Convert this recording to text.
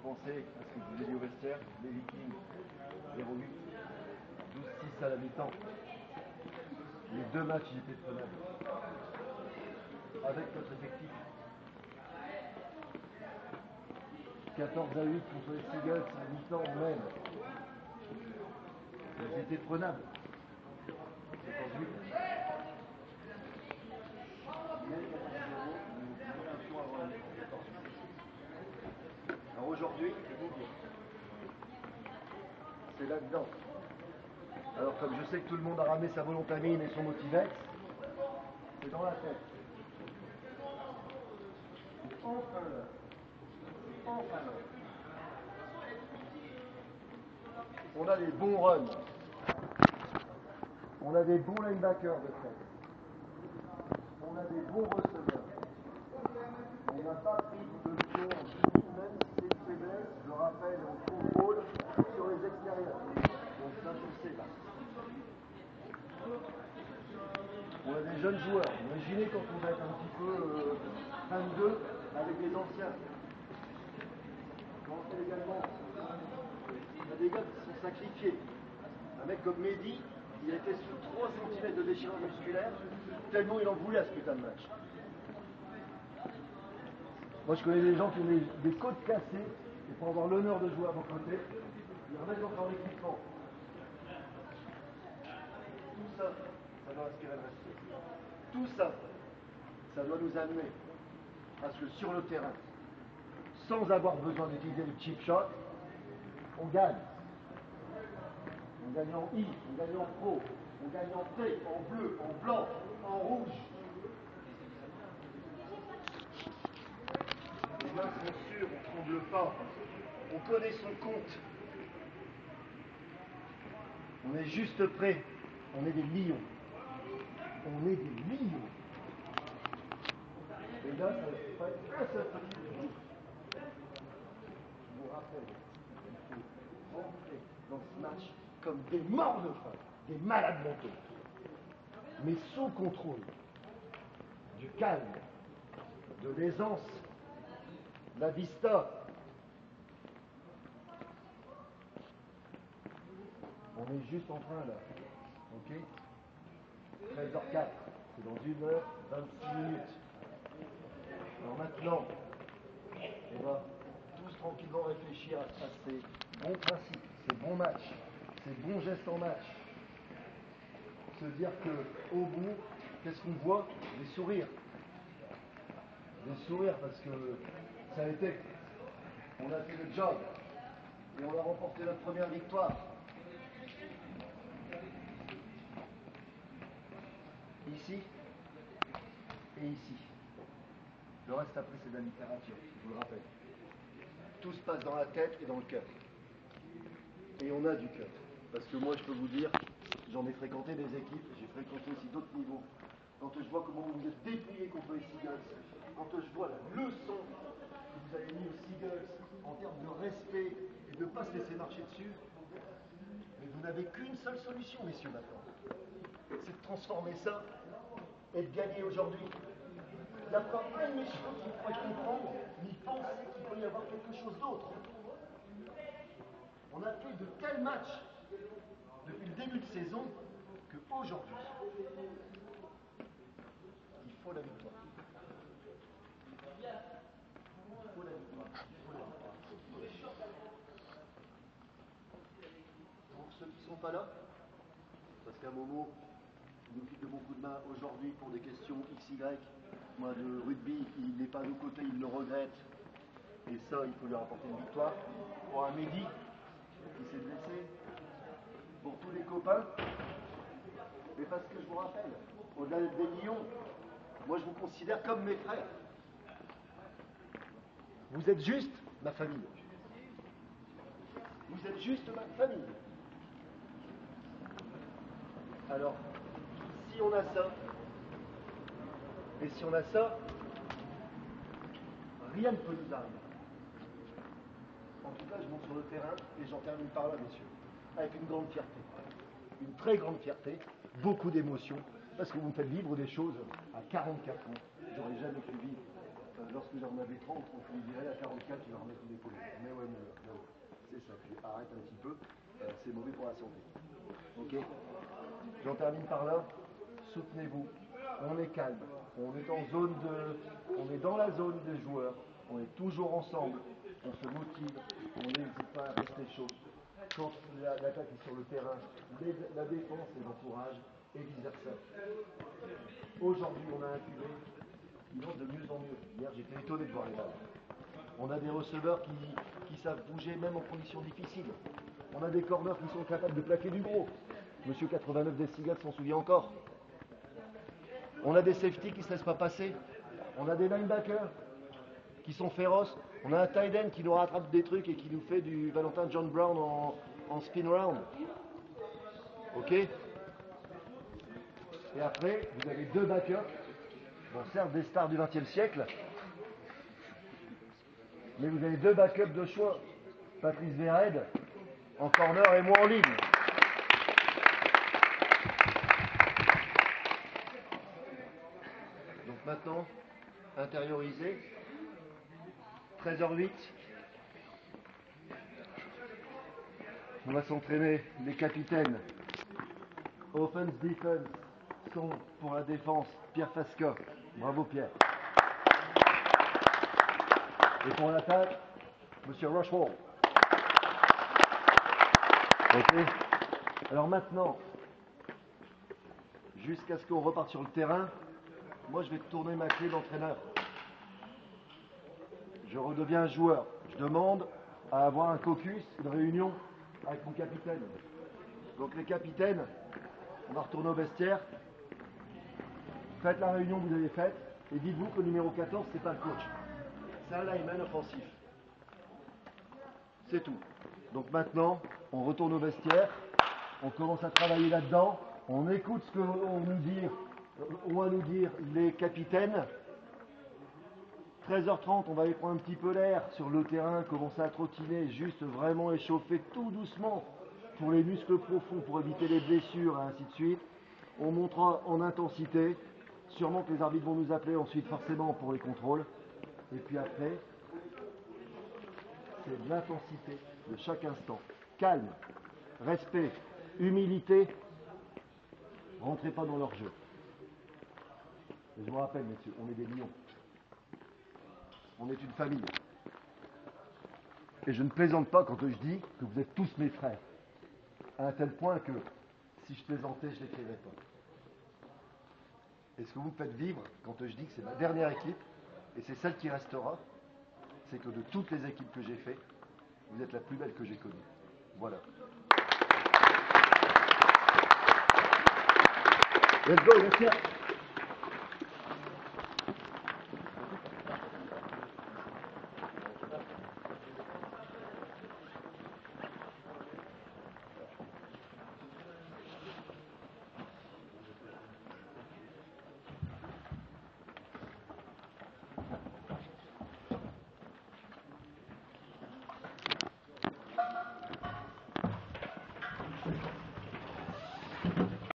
pensez à ce que vous avez dit au vestiaire, les Vikings, 0-8, 12-6 à la mi-temps. Les deux matchs, ils étaient prenables. Avec notre effectif. 14-8 contre les Seagulls, à la mi-temps, on mène. Ils étaient prenables. 14-8. Alors aujourd'hui, c'est là-dedans. Alors comme je sais que tout le monde a ramené sa volontamine et son motivex, c'est dans la tête. Enfin là. Enfin là. On a des bons runs. On a des bons linebackers de fait. On a des bons receveurs. On n'a pas pris de pion en demi, même si c'est une faiblesse, je rappelle, en contrôle sur les extérieurs. Donc ça, tu le sais là. On a des jeunes joueurs. Imaginez quand on va être un petit peu 22 avec des anciens. Quand également, il y a des gars qui se sont sacrifiés. Un mec comme Mehdi, il était sous 3 cm de déchirure musculaire, tellement il en voulait à ce putain de match. Moi je connais des gens qui ont des côtes cassées, et pour avoir l'honneur de jouer à vos côtés, ils remettent encore l'équipement. Tout ça, ça doit inspirer le respect. Tout ça, ça doit nous amener à ce que sur le terrain, sans avoir besoin d'utiliser le cheap shot, on gagne. On gagne en I, on gagne en pro, on gagne en T, en bleu, en blanc, en rouge. Les gars sont sûrs, on ne tremble pas. On connaît son compte. On est juste prêt. On est des lions. On est des lions. Et là, ça ne pas être un seul petit groupe. Je vous rappelle, il faut rentrer dans ce match comme des morts de faim, des malades mentaux. Mais sous contrôle du calme, de l'aisance, de la vista. On est juste en train là, ok? 13h04, c'est dans 1h26 minutes. Alors maintenant, on va tous tranquillement réfléchir à ces bons principes, ces bons matchs, ces bons gestes en match. Se dire qu'au bout, qu'est-ce qu'on voit? Des sourires. Des sourires parce que ça a été. On a fait le job et on a remporté notre première victoire. Ici et ici. Le reste après c'est de la littérature, je vous le rappelle. Tout se passe dans la tête et dans le cœur. Et on a du cœur. Parce que moi je peux vous dire, j'en ai fréquenté des équipes, j'ai fréquenté aussi d'autres niveaux. Quand je vois comment vous vous êtes dépouillés contre les Seagulls, quand je vois la leçon que vous avez mis aux Seagulls en termes de respect et de ne pas se laisser marcher dessus, mais vous n'avez qu'une seule solution, messieurs, maintenant. C'est de transformer ça et de gagner aujourd'hui. Il n'y a pas un échelon qui pourrait comprendre ni penser qu'il peut y avoir quelque chose d'autre. On a fait de tels matchs depuis le début de saison qu'aujourd'hui, il faut la victoire. Il faut la victoire. Il faut la victoire. Pour ceux qui ne sont pas là, parce qu'à Momo, il nous file de bons coups de main aujourd'hui pour des questions XY. Moi, de rugby, il n'est pas de nos côtés, il le regrette. Et ça, il faut lui rapporter une victoire. Pour un Mehdi qui s'est blessé. Pour tous les copains. Mais parce que je vous rappelle, au-delà des lions, moi je vous considère comme mes frères. Vous êtes juste ma famille. Vous êtes juste ma famille. Alors, si on a ça, et si on a ça, rien ne peut nous arriver. En tout cas, je monte sur le terrain et j'en termine par là, messieurs, avec une grande fierté. Une très grande fierté, beaucoup d'émotions, parce que vous me faites vivre des choses à 44 ans. J'aurais jamais pu vivre lorsque que j'en avais 30, on me dirait à 44, tu vas remettre une épaule. Mais ouais, mais ouais. C'est ça, tu arrêtes un petit peu, c'est mauvais pour la santé. Ok? J'en termine par là. Soutenez-vous. On est calme. On est dans la zone des joueurs. On est toujours ensemble. On se motive. On n'hésite pas à rester chaud. Quand l'attaque est sur le terrain, la défense les encourage et vice versa. Aujourd'hui, on a un QB qui lance de mieux en mieux. Hier, j'étais étonné de voir les balles. On a des receveurs qui savent bouger même en conditions difficiles. On a des corners qui sont capables de plaquer du gros. Monsieur 89 des Seagulls s'en souvient encore. On a des safeties qui ne se laissent pas passer. On a des linebackers qui sont féroces. On a un tight end qui nous rattrape des trucs et qui nous fait du Valentin John Brown en spin round. Ok? Et après, vous avez deux backups. Bon, certes, des stars du XXe siècle. Mais vous avez deux backups de choix. Patrice Verred en corner et moi en ligne. Donc maintenant, intériorisé. 13h08. On va s'entraîner. Les capitaines. Offense, defense sont pour la défense. Pierre Fasca. Bravo Pierre. Et pour l'attaque, Monsieur Rushford. Ok. Alors maintenant, jusqu'à ce qu'on reparte sur le terrain, moi je vais tourner ma clé d'entraîneur. Je redeviens joueur. Je demande à avoir un caucus, une réunion avec mon capitaine. Donc les capitaines, on va retourner au vestiaire. Faites la réunion que vous avez faite et dites-vous que le numéro 14, c'est pas le coach. C'est un lineman offensif. C'est tout. Donc maintenant, on retourne au vestiaire, on commence à travailler là-dedans, on écoute ce que vont nous dire les capitaines. 13h30, on va aller prendre un petit peu l'air sur le terrain, commencer à trottiner, juste vraiment échauffer tout doucement pour les muscles profonds, pour éviter les blessures, et ainsi de suite. On montera en intensité. Sûrement que les arbitres vont nous appeler ensuite forcément pour les contrôles. Et puis après, c'est de l'intensité de chaque instant. Calme, respect, humilité. Rentrez pas dans leur jeu. Et je vous rappelle, messieurs, on est des lions. On est une famille. Et je ne plaisante pas quand je dis que vous êtes tous mes frères. À un tel point que si je plaisantais, je ne l'écrirais pas. Et ce que vous me faites vivre quand je dis que c'est ma dernière équipe, et c'est celle qui restera, c'est que de toutes les équipes que j'ai faites, vous êtes la plus belle que j'ai connue. Voilà. Let's go, let's go.